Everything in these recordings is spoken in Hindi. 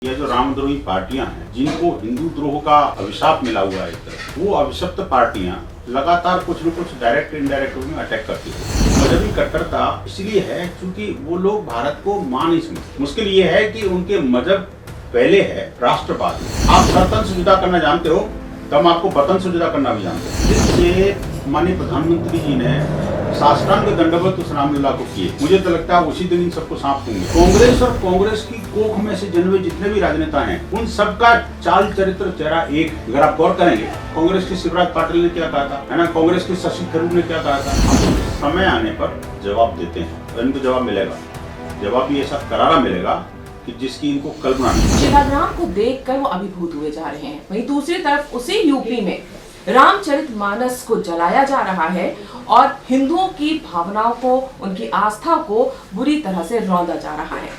ये जो रामद्रोही पार्टियां हैं, जिनको हिंदू द्रोह का अभिशाप मिला हुआ है, वो अभिशप्त पार्टियां लगातार कुछ न कुछ डायरेक्ट इनडायरेक्ट में अटैक करती है। मजहबी कट्टरता इसलिए है क्योंकि वो लोग भारत को मान नहीं समझते। मुश्किल ये है कि उनके मजहब पहले है राष्ट्रवाद। आप सरतन से जुदा करना जानते हो, तब आपको वतन से जुदा करना भी जानते हो। जिससे माननीय प्रधानमंत्री जी ने साष्टांग दंडवत उस रामलला को किए, मुझे तो लगता है उसी दिन इन सबको सांप होंगे। कांग्रेस और कांग्रेस की कोख में से जन्मे जितने भी राजनेता हैं, उन सबका चाल चरित्र चेहरा एक। अगर आप गौर करेंगे, कांग्रेस के शिवराज पाटिल ने क्या कहा था, है ना, कांग्रेस के शशि थरूर ने क्या कहा था। हम समय आने पर जवाब देते हैं, इनको जवाब मिलेगा। जवाब भी ऐसा करारा मिलेगा कि जिसकी इनको कल्पना नहीं। शिलाग्राम को देखकर वो अभिभूत हुए जा रहे हैं। वहीं दूसरी तरफ उसी यूपी में रामचरितमानस को जलाया जा रहा है और हिंदुओं की भावनाओं को, उनकी आस्था को बुरी तरह से रौंदा जा रहा है।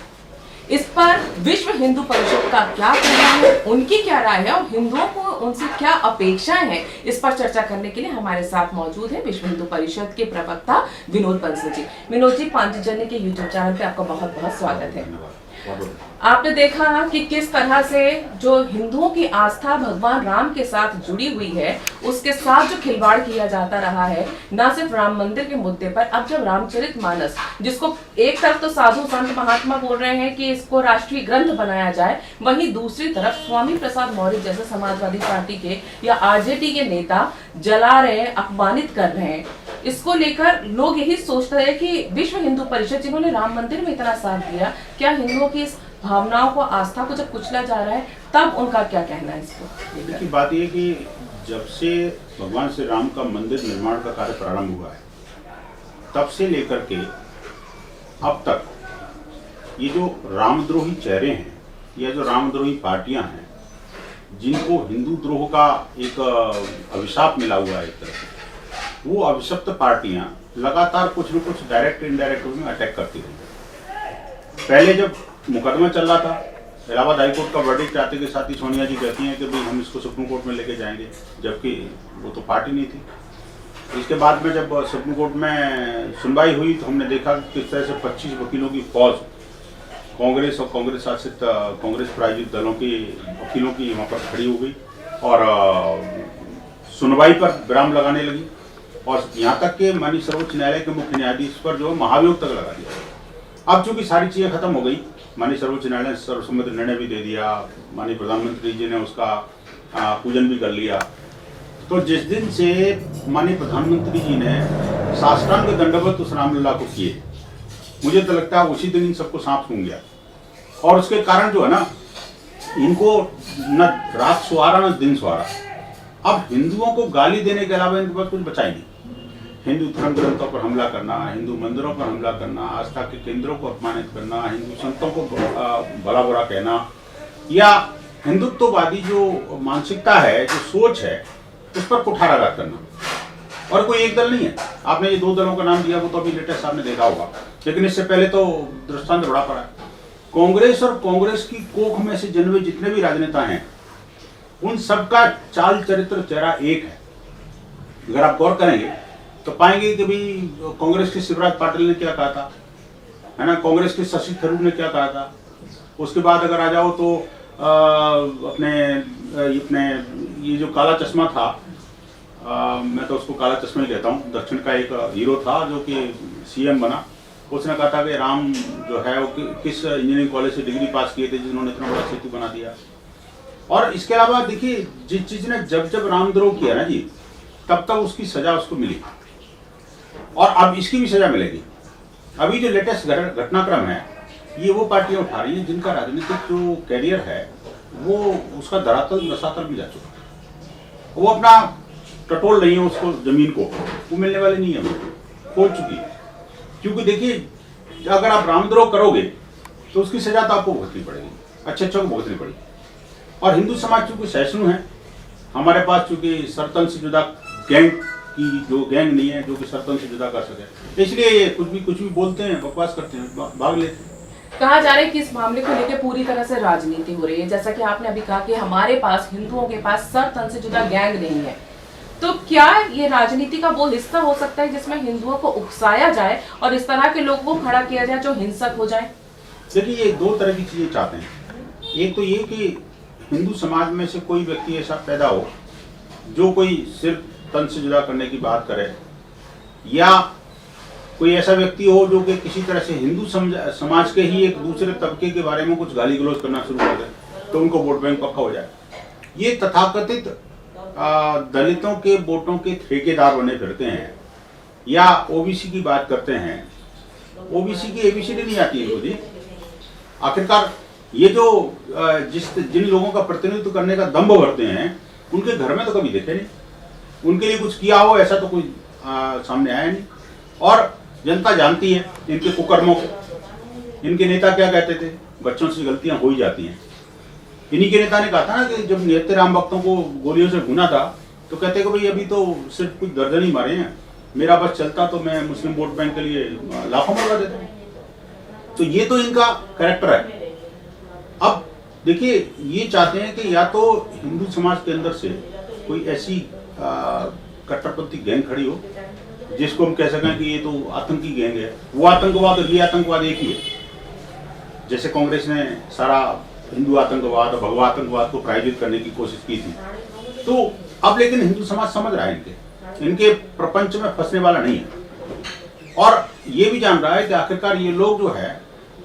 इस पर विश्व हिंदू परिषद का क्या कहना है, उनकी क्या राय है और हिंदुओं को उनसे क्या अपेक्षाएं हैं, इस पर चर्चा करने के लिए हमारे साथ मौजूद है विश्व हिंदू परिषद के प्रवक्ता विनोद बंसल जी। विनोद जी, पांचजन्य के यूट्यूब चैनल पे आपका बहुत बहुत स्वागत है। आपने देखा कि किस तरह से जो हिंदुओं की आस्था भगवान राम के साथ जुड़ी हुई है, उसके साथ जो खिलवाड़ किया जाता रहा है, न सिर्फ राम मंदिर के मुद्दे पर, अब जब रामचरितमानस, जिसको एक तरफ तो साधु संत महात्मा बोल रहे हैं कि इसको राष्ट्रीय ग्रंथ बनाया जाए, वहीं दूसरी तरफ स्वामी प्रसाद मौर्य जैसे समाजवादी पार्टी के या आरजेडी के नेता जला रहे हैं, अपमानित कर रहे हैं। इसको लेकर लोग यही सोचते हैं कि विश्व हिंदू परिषद, जिन्होंने राम मंदिर में इतना साथ दिया, क्या हिंदुओं की इस भावनाओं को, आस्था को जब कुचला जा रहा है, तब उनका क्या कहना है इसको? देखिए, बात यह कि जब से भगवान श्री राम का मंदिर निर्माण का कार्य प्रारंभ हुआ है, तब से लेकर के अब तक ये जो रामद्रोही चेहरे हैं या जो रामद्रोही पार्टियां हैं, जिनको हिंदू द्रोह का एक अभिशाप मिला हुआ है, एक तरह से वो अभिशप्त पार्टियां लगातार कुछ न कुछ डायरेक्ट इनडायरेक्ट में अटैक करती रही। पहले जब मुकदमा चल रहा था, इलाहाबाद हाईकोर्ट का वर्डिक्ट आते के साथ ही सोनिया जी कहती हैं कि भाई हम इसको सुप्रीम कोर्ट में लेके जाएंगे, जबकि वो तो पार्टी नहीं थी। इसके बाद में जब सुप्रीम कोर्ट में सुनवाई हुई तो हमने देखा कि किस तरह से 25 वकीलों की फौज कांग्रेस और कांग्रेस शासित कांग्रेस प्रायोजित दलों के वकीलों की वहाँ पर खड़ी हो गई और सुनवाई पर विराम लगाने लगी, और यहाँ तक कि माननीय सर्वोच्च न्यायालय के मुख्य न्यायाधीश पर जो महाभियोग तक लगा दिया। अब चूंकि सारी चीजें खत्म हो गई, माननीय सर्वोच्च न्यायालय ने सर्वसम्मति निर्णय भी दे दिया, माननीय प्रधानमंत्री जी ने उसका पूजन भी कर लिया। तो जिस दिन से माननीय प्रधानमंत्री जी ने साष्टांग दंडवत उस रामलला को किए, मुझे तो लगता है उसी दिन इन सबको सांप सूंघ गया। और उसके कारण जो है ना, इनको न रात सुहारा न दिन सुहारा। अब हिंदुओं को गाली देने के अलावा इनके पास कुछ बचा ही नहीं। हिंदू धर्म ग्रंथों पर हमला करना, हिंदू मंदिरों पर हमला करना, आस्था के केंद्रों को अपमानित करना, हिंदू संतों को भला बुरा कहना, या हिंदुत्ववादी जो मानसिकता है, जो सोच है, उस पर कुठाराघात करना। और कोई एक दल नहीं है, आपने ये 2 दलों का नाम दिया, वो तो अभी लेटेस्ट आपने देखा होगा, लेकिन इससे पहले तो दृष्टांत बड़ा पड़ा। कांग्रेस और कांग्रेस की कोख में से जन्मे जितने भी राजनेता हैं, उन सबका चाल चरित्र चेहरा एक है। अगर आप गौर करेंगे तो पाएंगे कि भाई कांग्रेस के शिवराज पाटिल ने क्या कहा था, है ना, कांग्रेस के शशि थरूर ने क्या कहा था। उसके बाद अगर आ जाओ तो अपने ये जो काला चश्मा था, मैं तो उसको काला चश्मा ही कहता हूँ, दक्षिण का एक हीरो था जो कि सीएम बना, उसने कहा था कि राम जो है वो किस इंजीनियरिंग कॉलेज से डिग्री पास किए थे जिन्होंने इतना बड़ा सेतु बना दिया। और इसके अलावा देखिए, जिस चीज ने जब रामद्रोह किया ना जी, तब तक उसकी सजा उसको मिली, और अब इसकी भी सजा मिलेगी। अभी जो लेटेस्ट घटनाक्रम है, ये वो पार्टियां उठा रही हैं जिनका राजनीतिक जो कैरियर है वो उसका धरातल रसातल भी जा चुका है। वो अपना टटोल रही है उसको, जमीन को, वो मिलने वाली नहीं है, खो चुकी है। क्योंकि देखिए, अगर आप रामद्रोह करोगे तो उसकी सजा तो आपको भुगतनी पड़ेगी, अच्छे को भुगतनी पड़ेगी। और हिंदू समाज चूंकि सहिष्णु है, हमारे पास चूंकि सरतन से जुदा गैंग की जो गैंग नहीं है जो कि सरतन से जुदा कर सके, इसलिए कुछ भी बोलते हैं, बकवास करते हैं, भाग लेते हैं। कहा जा रहा है कि इस मामले को लेकर पूरी तरह से राजनीति हो रही है, जैसा कि आपने अभी कहा कि हमारे पास, हिंदुओं के पास सरतन से जुदा गैंग नहीं है। तो क्या ये राजनीति का वो हिस्सा हो सकता है जिसमें हिंदुओं को उकसाया जाए और इस तरह के लोगों को खड़ा किया जाए जो हिंसक हो जाए? देखिए, ये 2 तरह की चीजें चाहते हैं। एक तो ये कि हिंदू समाज में से कोई व्यक्ति ऐसा पैदा हो जो कोई सिर्फ तन से जुदा करने की बात करे, या कोई ऐसा व्यक्ति हो जो कि किसी तरह से हिंदू समाज के ही एक दूसरे तबके के बारे में कुछ गाली गलौज करना शुरू कर दे, तो उनको वोट बैंक पक्का हो जाए। ये तथाकथित दलितों के वोटों के ठेकेदार बने फिरते हैं, या ओबीसी की बात करते हैं। ओबीसी की एबीसीडी नहीं आती है इनको जी। आखिरकार ये जो जिन लोगों का प्रतिनिधित्व करने का दम्भ भरते हैं, उनके घर में तो कभी देखे नहीं, उनके लिए कुछ किया हो ऐसा तो कोई सामने आया नहीं। और जनता जानती है इनके कुकर्मों को। इनके नेता क्या कहते थे, बच्चों से गलतियां हो ही जाती हैं। इन्हीं के नेता ने कहा था ना कि जब निहत्थे राम भक्तों को गोलियों से भुना था तो कहते कि भाई अभी तो सिर्फ कुछ दर्जन ही मारे हैं, मेरा बस चलता तो मैं मुस्लिम वोट बैंक के लिए लाखों मरवा देता। तो ये तो इनका कैरेक्टर है। अब देखिए, ये चाहते हैं कि या तो हिंदू समाज के अंदर से कोई ऐसी कट्टरपंथी गैंग खड़ी हो जिसको हम कह सकें कि ये तो आतंकी गैंग है। वो आतंकवाद और ये आतंकवाद एक ही है। जैसे कांग्रेस ने सारा हिंदू आतंकवाद और भगवा आतंकवाद को प्रायोजित करने की कोशिश की थी, तो अब लेकिन हिंदू समाज समझ रहा है इनके प्रपंच में फंसने वाला नहीं है, और ये भी जान रहा है कि आखिरकार ये लोग जो है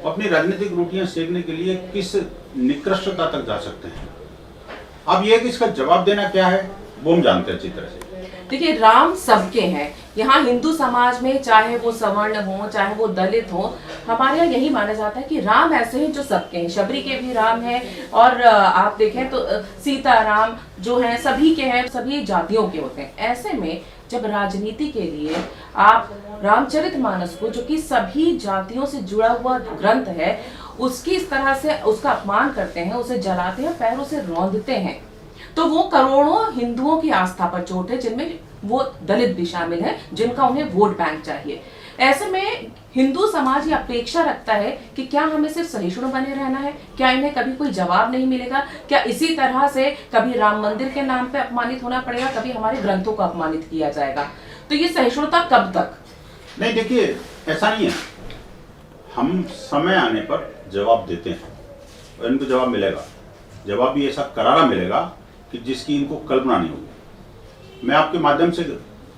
अपनी राजनीतिक रोटियां सेकने के लिए किस निकृष्टता तक जा सकते हैं। अब ये कि इसका जवाब देना क्या है वो हम जानते हैं अच्छी तरह से। देखिए, राम सबके हैं। यहाँ हिंदू समाज में चाहे वो सवर्ण हो चाहे वो दलित हो, हमारे यहाँ यही माना जाता है कि राम ऐसे हैं जो सबके हैं। शबरी के भी राम हैं, और आप देखें तो सीता राम जो हैं सभी के हैं, सभी जातियों के होते हैं। ऐसे में जब राजनीति के लिए आप रामचरितमानस को, जो कि सभी जातियों से जुड़ा हुआ ग्रंथ है, उसकी इस तरह से उसका अपमान करते हैं, उसे जलाते हैं, पैरों से रौंदते हैं, तो वो करोड़ों हिंदुओं की आस्था पर चोट है, जिनमें वो दलित भी शामिल है, जिनका उन्हें वोट बैंक चाहिए। ऐसे में हिंदू समाज ये अपेक्षा रखता है कि क्या हमें सिर्फ सहिष्णु बने रहना है, क्या इन्हें कभी कोई जवाब नहीं मिलेगा, क्या इसी तरह से कभी राम मंदिर के नाम पे अपमानित होना पड़ेगा, कभी हमारे ग्रंथों को अपमानित किया जाएगा। तो ये सहिष्णुता कब तक? नहीं, देखिए, ऐसा नहीं है। हम समय आने पर जवाब देते हैं और इनको जवाब मिलेगा। जवाब भी ऐसा करारा मिलेगा कि जिसकी इनको कल्पना नहीं होगी। मैं आपके माध्यम से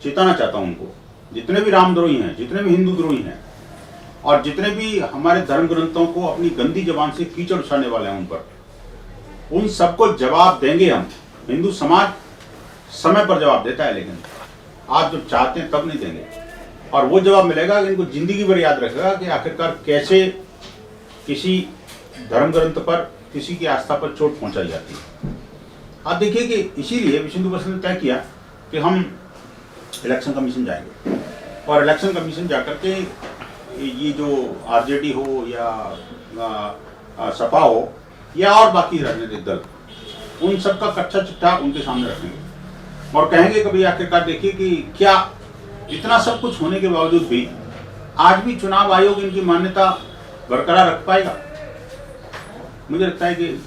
चेताना चाहता हूं उनको, जितने भी रामद्रोही हैं, जितने भी हिंदू द्रोही हैं, और जितने भी हमारे धर्म ग्रंथों को अपनी गंदी जबान से कीचड़ उछालने वाले हैं, उन पर, उन सबको जवाब देंगे हम। हिंदू समाज समय पर जवाब देता है, लेकिन आप जब चाहते हैं तब नहीं देंगे। और वो जवाब मिलेगा, इनको जिंदगी भर याद रखेगा कि आखिरकार कैसे किसी धर्म ग्रंथ पर, किसी की आस्था पर चोट पहुंचाई जाती है। आप देखिए कि इसीलिए विश्व हिंदू परिषद ने तय किया कि हम इलेक्शन कमीशन जाएंगे, और इलेक्शन कमीशन जाकर के ये जो आरजेडी हो या सपा हो या और बाकी राजनीतिक दल, उन सबका कच्चा चिट्ठा उनके सामने रखेंगे और कहेंगे कि भाई आखिरकार देखिए कि क्या इतना सब कुछ होने के बावजूद भी आज भी चुनाव आयोग इनकी मान्यता बरकरार रख पाएगा। मुझे लगता है कि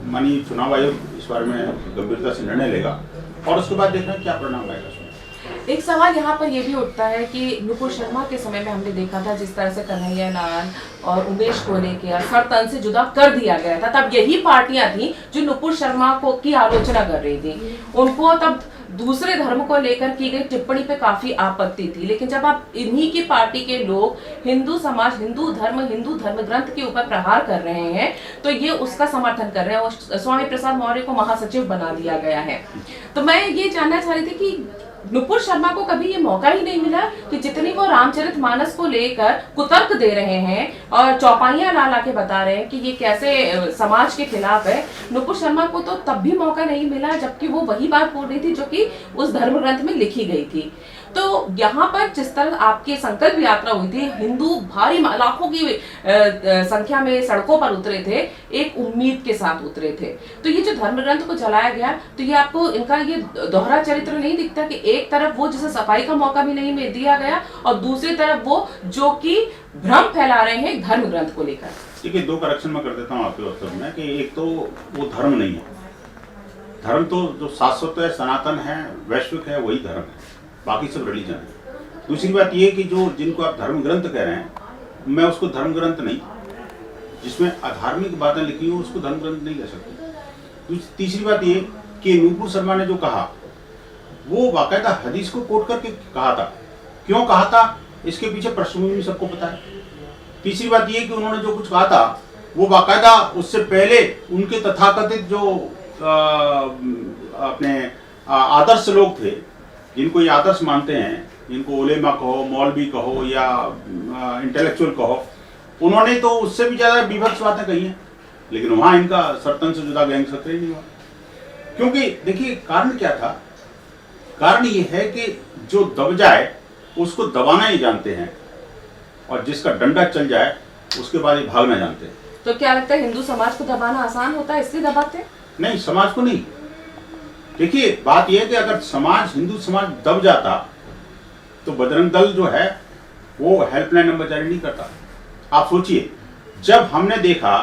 माननीय चुनाव आयोग इस बारे में गंभीरता से निर्णय लेगा, और उसके बाद देखना क्या परिणाम आएगा। एक सवाल यहाँ पर यह भी उठता है कि नुपुर शर्मा के समय में हमने देखा था जिस तरह से कन्हैया लाल और उमेश को लेकर सरतन से जुदा कर दिया गया था, तब यही पार्टियां थी जो नुपुर शर्मा को की आलोचना कर रही थी। उनको तब दूसरे धर्म को लेकर की गई टिप्पणी पे काफी आपत्ति थी, लेकिन जब आप इन्हीं की पार्टी के लोग हिंदू समाज, हिंदू धर्म ग्रंथ के ऊपर प्रहार कर रहे हैं, तो ये उसका समर्थन कर रहे हैं, और स्वामी प्रसाद मौर्य को महासचिव बना दिया गया है। तो मैं ये जानना चाह रही थी कि नुपुर शर्मा को कभी ये मौका ही नहीं मिला कि जितनी वो रामचरितमानस को लेकर कुतर्क दे रहे हैं और चौपाइयां ला के बता रहे हैं कि ये कैसे समाज के खिलाफ है, नुपुर शर्मा को तो तब भी मौका नहीं मिला जबकि वो वही बात बोल रही थी जो कि उस धर्म ग्रंथ में लिखी गई थी। तो यहाँ पर जिस तरह आपकी संकल्प यात्रा हुई थी, हिंदू भारी लाखों की संख्या में सड़कों पर उतरे थे, एक उम्मीद के साथ उतरे थे। तो ये जो धर्म ग्रंथ को जलाया गया, तो ये आपको इनका ये दोहरा चरित्र नहीं दिखता कि एक तरफ वो जिसे सफाई का मौका भी नहीं दिया गया और दूसरी तरफ वो जो कि भ्रम फैला रहे हैं धर्म ग्रंथ को लेकर। देखिए, दो करेक्शन मैं कर देता हूँ आपके उत्तर में कि एक तो वो धर्म नहीं है। धर्म तो जो शाश्वत है, सनातन है, वैश्विक है, वही धर्म है, बाकी सब रिलीजन है। दूसरी बात ये कि जो जिनको आप धर्म ग्रंथ कह रहे हैं, मैं उसको धर्म ग्रंथ नहीं, जिसमें अधार्मिक बातें लिखी हो उसको धर्म ग्रंथ नहीं कह सकते। तीसरी बात ये कि नूपुर शर्मा ने जो कहा वो बाकायदा हदीस को कोट करके कहा था। क्यों कहा था इसके पीछे पृष्ठभूमि सबको पता है। तीसरी बात ये कि उन्होंने जो कुछ कहा था वो बाकायदा उससे पहले उनके तथाकथित जो अपने आदर्श लोग थे, जिनको ये आदर्श मानते हैं, जिनको उलेमा कहो, मौलवी कहो या इंटेलेक्चुअल कहो, उन्होंने तो उससे भी ज़्यादा विभत्स बातें कही हैं, लेकिन वहाँ इनका सर्तन से जुदा गैंग सक्रिय नहीं हुआ। क्योंकि देखिए कारण क्या था, कारण ये है कि जो दब जाए उसको दबाना ही जानते हैं और जिसका डंडा चल जाए उसके बाद ये भागना जानते हैं। तो क्या लगता है हिंदू समाज को दबाना आसान होता है इसलिए दबाते हैं? नहीं, समाज को नहीं। देखिए बात यह है कि अगर समाज, हिंदू समाज दब जाता तो बजरंग दल जो है वो हेल्पलाइन नंबर जारी नहीं करता। आप सोचिए, जब हमने देखा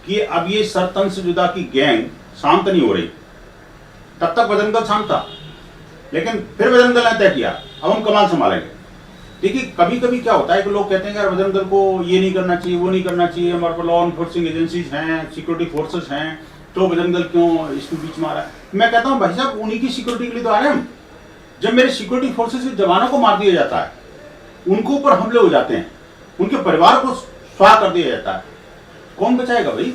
कि अब ये सरतन से जुदा की गैंग शांत नहीं हो रही, तब तक बजरंग दल शांत था, लेकिन फिर बजरंग दल ने तय किया अब हम कमाल संभालेंगे। देखिए कभी कभी क्या होता है कि लोग कहते हैं यार बजरंग दल को ये नहीं करना चाहिए, वो नहीं करना चाहिए, हमारे पास लॉ एनफोर्सिंग एजेंसीज हैं, सिक्योरिटी फोर्सेस हैं, तो बजरंग दल क्यों इसमें बीच में आ रहा है। मैं कहता हूँ भाई साहब उन्हीं की सिक्योरिटी के लिए तो आ रहे हैं हम। जब मेरे सिक्योरिटी फोर्सेस के जवानों को मार दिया जाता है, उनके ऊपर हमले हो जाते हैं, उनके परिवार को स्वाह कर दिया जाता है, कौन बचाएगा भाई?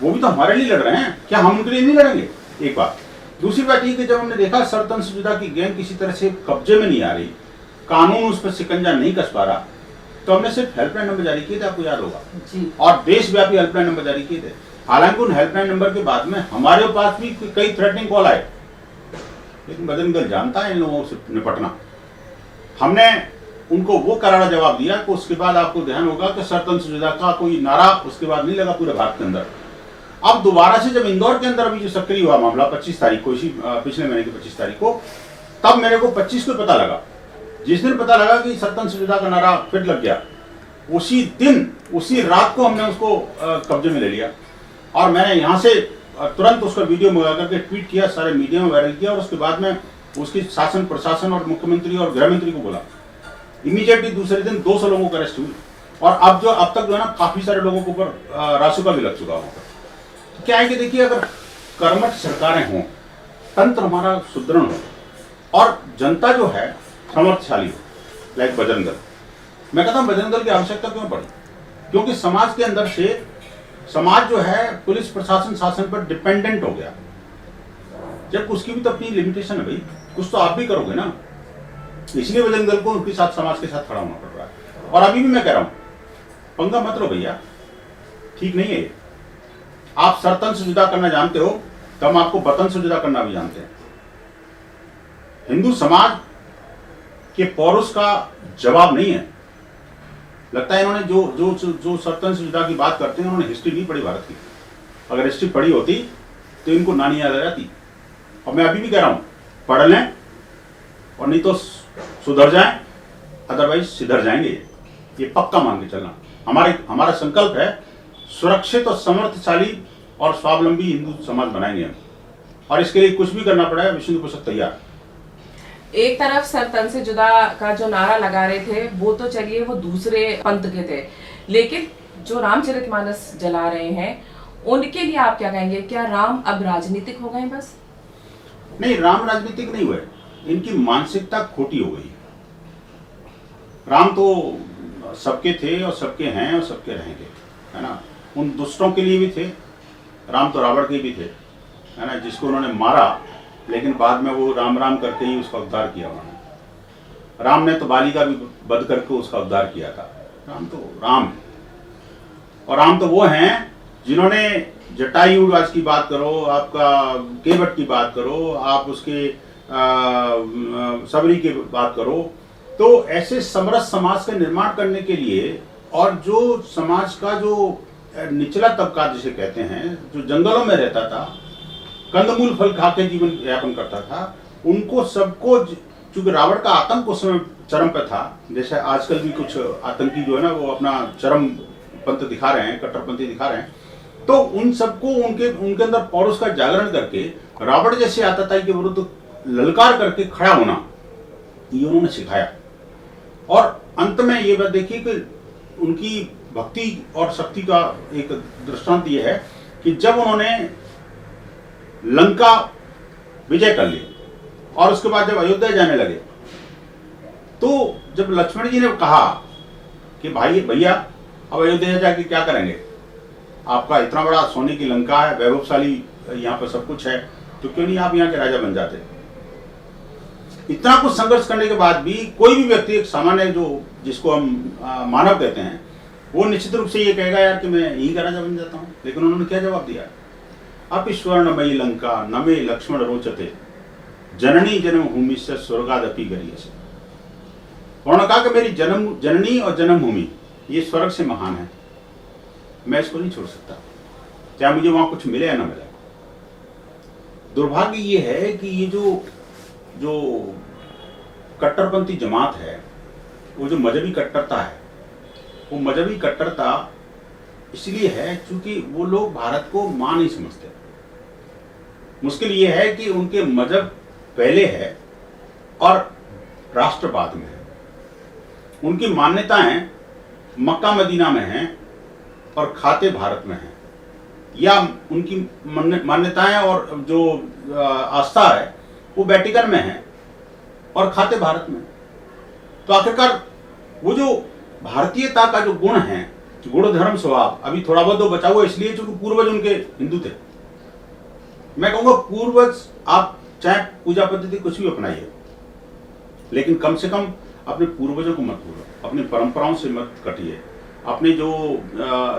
वो भी तो हमारे लिए लड़ रहे हैं, क्या हम उनके लिए नहीं लड़ेंगे? एक बात। दूसरी बात ये कि जब हमने देखा सरतन से जुदा की गैंग किसी तरह से कब्जे में नहीं आ रही, कानून उस पर शिकंजा नहीं कस पा रहा, तो हमने सिर्फ हेल्पलाइन नंबर जारी किए थे, आपको याद होगा जी। और देशव्यापी हेल्पलाइन नंबर जारी किए थे। हालांकि उन हेल्पलाइन नंबर के बाद में हमारे पास भी कई थ्रेटनिंग कॉल आए, लेकिन बजरंग दल जानता है इन लोगों से निपटना। हमने उनको वो करारा जवाब दिया कि उसके बाद आपको ध्यान होगा कि सरतन से जुदा का कोई नारा उसके बाद नहीं लगा पूरे भारत के अंदर। अब दोबारा से जब इंदौर के अंदर अभी जो सक्रिय हुआ मामला 25 तारीख को, इसी पिछले महीने की 25 तारीख को, तब मेरे को 25 को पता लगा। जिस दिन पता लगा कि सरतन से जुदा का नारा फिर लग गया, उसी दिन उसी रात को हमने उसको कब्जे में ले लिया और मैंने यहाँ से तुरंत उसका वीडियो मंगा करके ट्वीट किया, सारे मीडिया में वायरल किया और उसके बाद में उसकी शासन प्रशासन और मुख्यमंत्री और गृह मंत्री को बोला। इमीडिएटली दूसरे दिन 200 लोगों को अरेस्ट हुई और अब तक जो है ना काफी सारे लोगों के ऊपर रासुका भी लग चुका वहां पर। तो क्या है कि देखिए अगर कर्मठ सरकारें हों, तंत्र हमारा सुदृढ़ हो और जनता जो है समर्थशाली हो, लाइक बजरंग दल, मैं कहता हूं बजरंग दल की आवश्यकता क्यों पड़ी? क्योंकि समाज के अंदर से समाज जो है पुलिस प्रशासन शासन पर डिपेंडेंट हो गया। जब उसकी भी तो अपनी लिमिटेशन है भाई, कुछ तो आप भी करोगे ना, इसलिए बजरंग दल को उनके साथ समाज के साथ खड़ा होना पड़ रहा है। और अभी भी मैं कह रहा हूं पंगा मत लो भैया, ठीक नहीं है। आप सरतन से जुदा करना जानते हो तो हम आपको वतन से जुदा करना भी जानते हैं। हिंदू समाज के पौरुष का जवाब नहीं है। लगता है इन्होंने जो सरतन से जुदा की बात करते हैं उन्होंने हिस्ट्री नहीं पढ़ी भारत की। अगर हिस्ट्री पढ़ी होती तो इनको नानी याद आ जाती। और मैं अभी भी कह रहा हूं पढ़ लें और नहीं तो सुधर जाएं, अदरवाइज सिधर जाएंगे। ये पक्का मान के चलना। हमारा संकल्प है सुरक्षित और समर्थशाली और स्वावलंबी हिंदू समाज बनाएंगे हम, और इसके लिए कुछ भी करना पड़ा है विष्णु पुस्तक तैयार। एक तरफ सरतन से जुदा का जो नारा लगा रहे थे वो तो चलिए वो दूसरे पंथ के थे, लेकिन जो रामचरितमानस जला रहे हैं उनके लिए आप क्या कहेंगे? क्या राम अब राजनीतिक हो गए? बस नहीं, राम राजनीतिक नहीं हुए, इनकी मानसिकता खोटी हो गई। राम तो सबके थे और सबके हैं और सबके रहेंगे, है ना। उन दुष्टों के लिए भी थे, राम तो रावण के भी थे, है ना, जिसको उन्होंने मारा लेकिन बाद में वो राम राम करके ही उसका उद्धार किया उन्होंने। राम ने तो बाली का भी वध करके उसका उद्धार किया था। राम तो राम है, और राम तो वो हैं जिन्होंने जटायु आज की बात करो, आपका केवट की बात करो, आप उसके सबरी की बात करो, तो ऐसे समरस समाज का निर्माण करने के लिए और जो समाज का जो निचला तबका जिसे कहते हैं, जो जंगलों में रहता था, कंदमूल फल खा के जीवन यापन करता था, उनको सबको, चूंकि रावण का आतंक उस समय चरम पे था, जैसे आजकल भी कुछ आतंकी जो है ना वो अपना चरम पंथ दिखा रहे हैं, कट्टरपंथी दिखा रहे हैं, तो उन सबको उनके अंदर पौरुष का जागरण करके रावण जैसे आतताई के विरुद्ध ललकार करके खड़ा होना, ये उन्होंने सिखाया। और अंत में ये बात देखिए कि उनकी भक्ति और शक्ति का एक दृष्टांत ये है कि जब उन्होंने लंका विजय कर ली और उसके बाद जब अयोध्या जाने लगे, तो जब लक्ष्मण जी ने कहा कि भाई भैया अब अयोध्या जाके क्या करेंगे, आपका इतना बड़ा सोने की लंका है, वैभवशाली यहाँ पर सब कुछ है, तो क्यों नहीं आप यहाँ के राजा बन जाते। इतना कुछ संघर्ष करने के बाद भी कोई भी व्यक्ति, एक सामान्य जो जिसको हम मानव कहते हैं, वो निश्चित रूप से ये कहेगा यार कि मैं यहीं का राजा बन जाता हूँ। लेकिन उन्होंने क्या जवाब दिया, अपि स्वर्णमयी लंका न मे लक्ष्मण रोचते जननी जन्मभूमि से स्वर्गादपि गरीयसे। उन्होंने कहा कि मेरी जननी और जन्मभूमि ये स्वर्ग से महान है, मैं इसको नहीं छोड़ सकता, चाहे मुझे वहां कुछ मिले या ना मिले। दुर्भाग्य ये है कि ये जो कट्टरपंथी जमात है, वो जो मजहबी कट्टरता है, वो मजहबी कट्टरता इसलिए है क्योंकि वो लोग भारत को मां नहीं समझते। मुश्किल ये है कि उनके मजहब पहले है और राष्ट्र बाद में है। उनकी मान्यताएं मक्का मदीना में हैं और खाते भारत में हैं, या उनकी मान्यताएं और जो आस्था है वो वेटिकन में है और खाते भारत में। तो आखिरकार वो जो भारतीयता का जो गुण है, गुण धर्म स्वभाव, अभी थोड़ा बहुत तो बचा हुआ इसलिए क्योंकि पूर्वज उनके हिंदू थे। मैं कहूंगा पूर्वज, आप चाहे पूजा पद्धति कुछ भी अपनाइए, लेकिन कम से कम अपने पूर्वजों को मत भूलो, अपनी परंपराओं से मत कटिए, अपने जो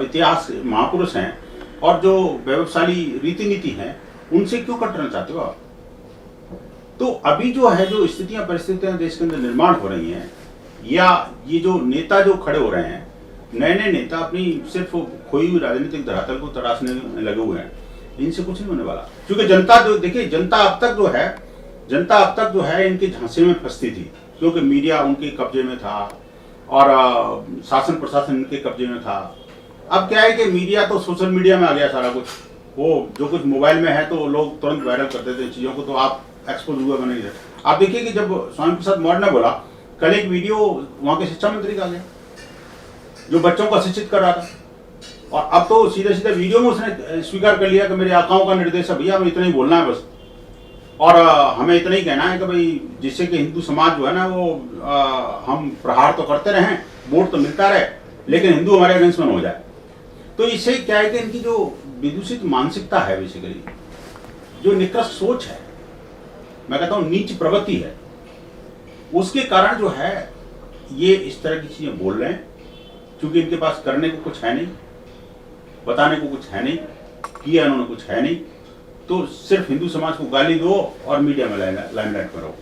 इतिहास महापुरुष हैं और जो वैभवशाली रीति नीति हैं उनसे क्यों कटना चाहते हो आप। तो अभी जो है, जो स्थितियां परिस्थितियां देश के अंदर निर्माण हो रही हैं, या ये जो नेता जो खड़े हो रहे हैं, नए नए नेता अपनी सिर्फ खोई हुई राजनीतिक धरातल को तराशने में लगे हुए हैं, इनसे कुछ नहीं होने वाला। क्योंकि जनता जो, देखिए जनता अब तक जो है इनके झांसे में फंसती थी, क्योंकि मीडिया उनके कब्जे में था और शासन प्रशासन इनके कब्जे में था। अब क्या है कि मीडिया तो सोशल मीडिया में आ गया सारा कुछ, वो जो कुछ मोबाइल में है तो लोग तुरंत वायरल करते थे चीजों को, तो आप एक्सपोज हुआ बने। आप देखिए कि जब स्वामी प्रसाद मौर्य ने बोला, कल एक वीडियो वहां के शिक्षा मंत्री का गया जो बच्चों को शिक्षित कर रहा था, और अब तो सीधे सीधे वीडियो में उसने स्वीकार कर लिया कि मेरे आकाओं का निर्देश है भैया, हमें इतना ही बोलना है बस, और हमें इतना ही कहना है कि भाई जिससे कि हिंदू समाज जो है ना वो हम प्रहार तो करते रहें, वोट तो मिलता रहे, लेकिन हिंदू हमारे अगेंस्ट में हो जाए। तो इससे क्या है कि इनकी जो विदूषित मानसिकता है, बेसिकली जो निकृष्ट सोच है, मैं कहता हूं नीच प्रवृत्ति है, उसके कारण जो है ये इस तरह की चीजें बोल रहे हैं, क्योंकि इनके पास करने को कुछ है नहीं, बताने को कुछ है नहीं, किया इन्होंने कुछ है नहीं, तो सिर्फ हिंदू समाज को गाली दो और मीडिया में लाइमलाइट में रहो।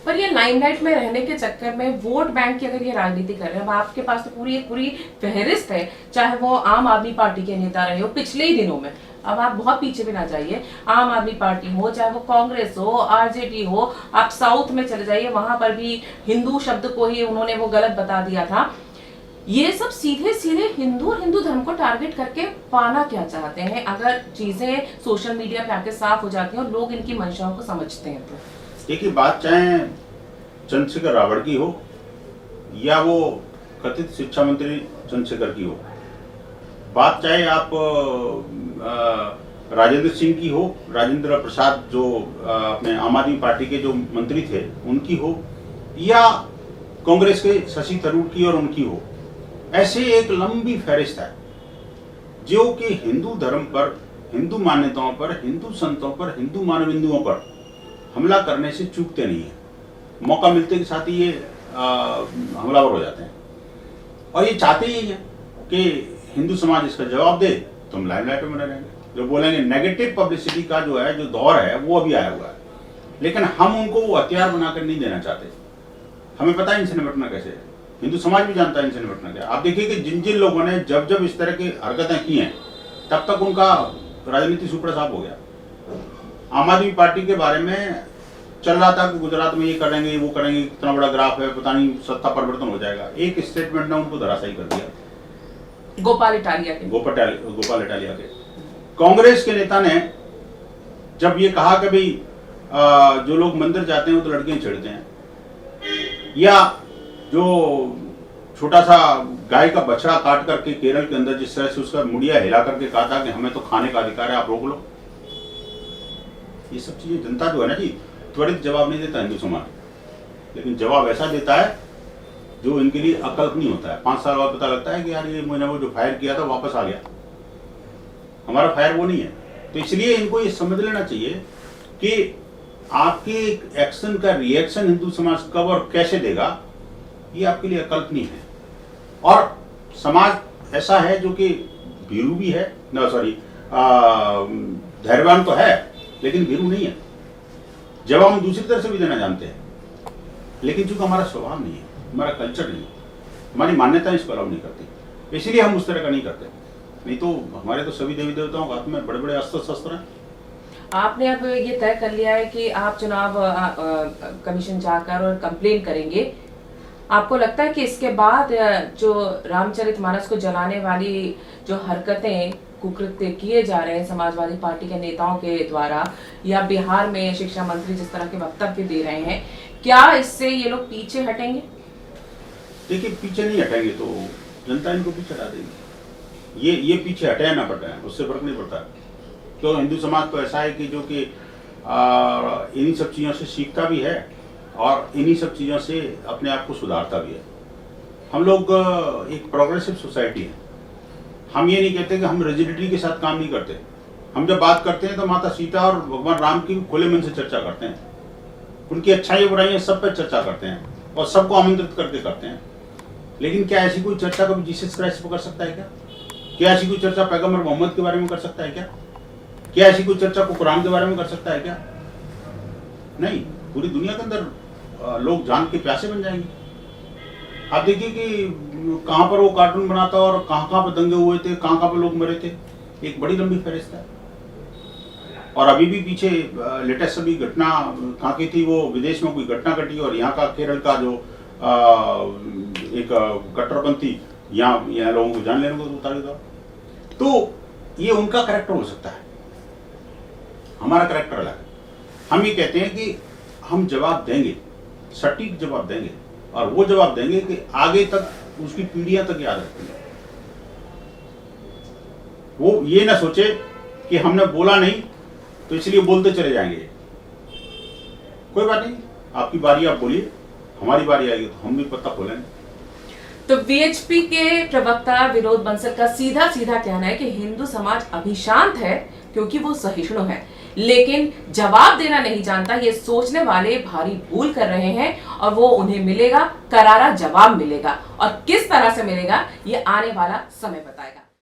पर ये लाइमलाइट में रहने के चक्कर में वोट बैंक की अगर ये राजनीति कर रहे हैं, अब आपके पास तो पूरी फहरिस्त है, चाहे वो आम आदमी पार्टी के नेता रहे हो पिछले ही दिनों में, अब आप बहुत पीछे भी ना जाइए, आम आदमी पार्टी हो, चाहे वो कांग्रेस हो, आरजेडी हो, आप साउथ में चले जाइए, वहां पर भी हिंदू शब्द को ही उन्होंने वो गलत बता दिया था। ये सब सीधे सीधे हिंदू और हिंदू धर्म को टारगेट करके पाना क्या चाहते हैं, अगर चीजें सोशल मीडिया पे आके साफ हो जाती हैं और लोग इनकी मंशाओं को समझते हैं तो। एक ही बात, चाहे चंद्रशेखर रावण की हो या वो कथित शिक्षा मंत्री चंद्रशेखर की हो, बात चाहे आप राजेंद्र सिंह की हो, राजेंद्र प्रसाद जो अपने आम आदमी पार्टी के जो मंत्री थे उनकी हो, या कांग्रेस के शशि थरूर की और उनकी हो, ऐसे एक लंबी फहरिस्त है जो कि हिंदू धर्म पर, हिंदू मान्यताओं पर, हिंदू संतों पर, हिंदू मानबिंदुओं पर हमला करने से चूकते नहीं है। मौका मिलते के साथ ही ये हमलावर हो जाते हैं, और ये चाहते ही है कि हिंदू समाज इसका जवाब दे तो हम लाइमलाइट में रहेंगे। जो बोलेंगे नेगेटिव पब्लिसिटी का जो है, जो दौर है वो अभी आया हुआ है, लेकिन हम उनको वो हथियार बनाकर नहीं देना चाहते। हमें पता है इनसे निपटना कैसे है, हिंदू समाज भी जानता है इनसे निपटना क्या। आप देखिए कि जिन जिन लोगों ने जब जब इस तरह की हरकतें की हैं, तब तक उनका राजनीति सुपड़ा साफ हो गया। आम आदमी पार्टी के बारे में चल रहा था कि गुजरात में ये करेंगे, वो करेंगे, इतना बड़ा ग्राफ है, पता नहीं सत्ता परिवर्तन हो जाएगा। एक स्टेटमेंट ने उनको धराशायी कर दिया, गोपाल इटालिया के। कांग्रेस के नेता ने जब ये कहा कि भाई जो लोग मंदिर जाते हैं वो तो लड़कियां छेड़ते हैं, या जो छोटा सा गाय का बछड़ा काट करके केरल के अंदर जिस तरह से उसका मुड़िया हिला करके कहा था कि हमें तो खाने का अधिकार है, आप रोक लो। ये सब चीजें जनता जो है ना जी, त्वरित जवाब नहीं देता हिंदू समाज, लेकिन जवाब ऐसा देता है जो इनके लिए अकल्पनीय होता है। 5 साल बाद पता लगता है कि यार ये मैंने वो जो फायर किया था वापस आ गया, हमारा फायर वो नहीं है। तो इसलिए इनको ये समझ लेना चाहिए कि आपके एक्शन का रिएक्शन हिंदू समाज कब और कैसे देगा, ये आपके लिए अकल्पनीय है। और समाज ऐसा है जो कि भीरू भी है, ना सॉरी धैर्यवान तो है लेकिन भीरू नहीं है। जवाब हम दूसरी तरह से भी देना जानते हैं, लेकिन चूंकि हमारा स्वभाव नहीं है, हमारा कल्चर नहीं है, हमारी मान्यता इसको अलाउ नहीं करती, इसलिए हम उस तरह का नहीं करते। नहीं तो हमारे तो सभी देवी देवताओं के हाथ में बड़े बड़े अस्त्र शस्त्र हैं। आपने अब ये तय कर लिया है कि आप चुनाव कमीशन जाकर और कंप्लेन करेंगे। आपको लगता है कि इसके बाद जो रामचरितमानस को जलाने वाली जो हरकतें, कुकृत्य किए जा रहे हैं समाजवादी पार्टी के नेताओं के द्वारा, या बिहार में शिक्षा मंत्री जिस तरह के वक्तव्य दे रहे हैं, क्या इससे ये लोग पीछे हटेंगे? देखिए, पीछे नहीं हटेंगे तो जनता इनको पीछे हटा देगी। ये पीछे हटे या ना हटे उससे फर्क नहीं पड़ता। क्यों, हिंदू समाज तो ऐसा है कि जो कि इन्हीं सब चीज़ों से सीखता भी है और इन्हीं सब चीज़ों से अपने आप को सुधारता भी है। हम लोग एक प्रोग्रेसिव सोसाइटी है। हम ये नहीं कहते कि हम रिजिडिटी के साथ काम नहीं करते। हम जब बात करते हैं तो माता सीता और भगवान राम की खुले मन से चर्चा करते हैं, उनकी अच्छाई बुराइयां सब पर चर्चा करते हैं और सबको आमंत्रित करके करते हैं। लेकिन क्या ऐसी कोई चर्चा कभी जीसस क्राइस्ट पर कर सकता है क्या? क्या ऐसी कोई चर्चा पैगंबर मोहम्मद के बारे में कर सकता है क्या? क्या ऐसी कोई चर्चा को कुरान के बारे में कर सकता है क्या? नहीं। पूरी दुनिया के अंदर लोग जान के प्यासे बन जाएंगे। आप देखिए कि कहां पर वो कार्टून बनाता और कहां पर दंगे हुए थे, कहां पर लोग मरे थे, एक बड़ी लंबी फहरिस्त है। और अभी भी पीछे लेटेस्ट अभी घटना कहाँ की थी, वो विदेश में कोई घटना घटी और यहाँ का केरल का जो एक कट्टरपंथी यहाँ लोगों को जान लेने को उतार देता। तो ये उनका कैरेक्टर हो सकता है, हमारा कैरेक्टर अलग है। हम ये कहते हैं कि हम जवाब देंगे, सटीक जवाब देंगे, और वो जवाब देंगे कि आगे तक उसकी पीढ़ियां तक याद रखेंगे। वो ये ना सोचे कि हमने बोला नहीं तो इसलिए बोलते चले जाएंगे। कोई बात नहीं, आपकी बारी आप बोलिए, हमारी बारी आएगी तो हम भी पत्ता खोलेंगे। तो वीएचपी के प्रवक्ता विनोद बंसल का सीधा सीधा कहना है कि हिंदू समाज अभी शांत है क्योंकि वो सहिष्णु है, लेकिन जवाब देना नहीं जानता। ये सोचने वाले भारी भूल कर रहे हैं और वो उन्हें मिलेगा, करारा जवाब मिलेगा, और किस तरह से मिलेगा ये आने वाला समय बताएगा।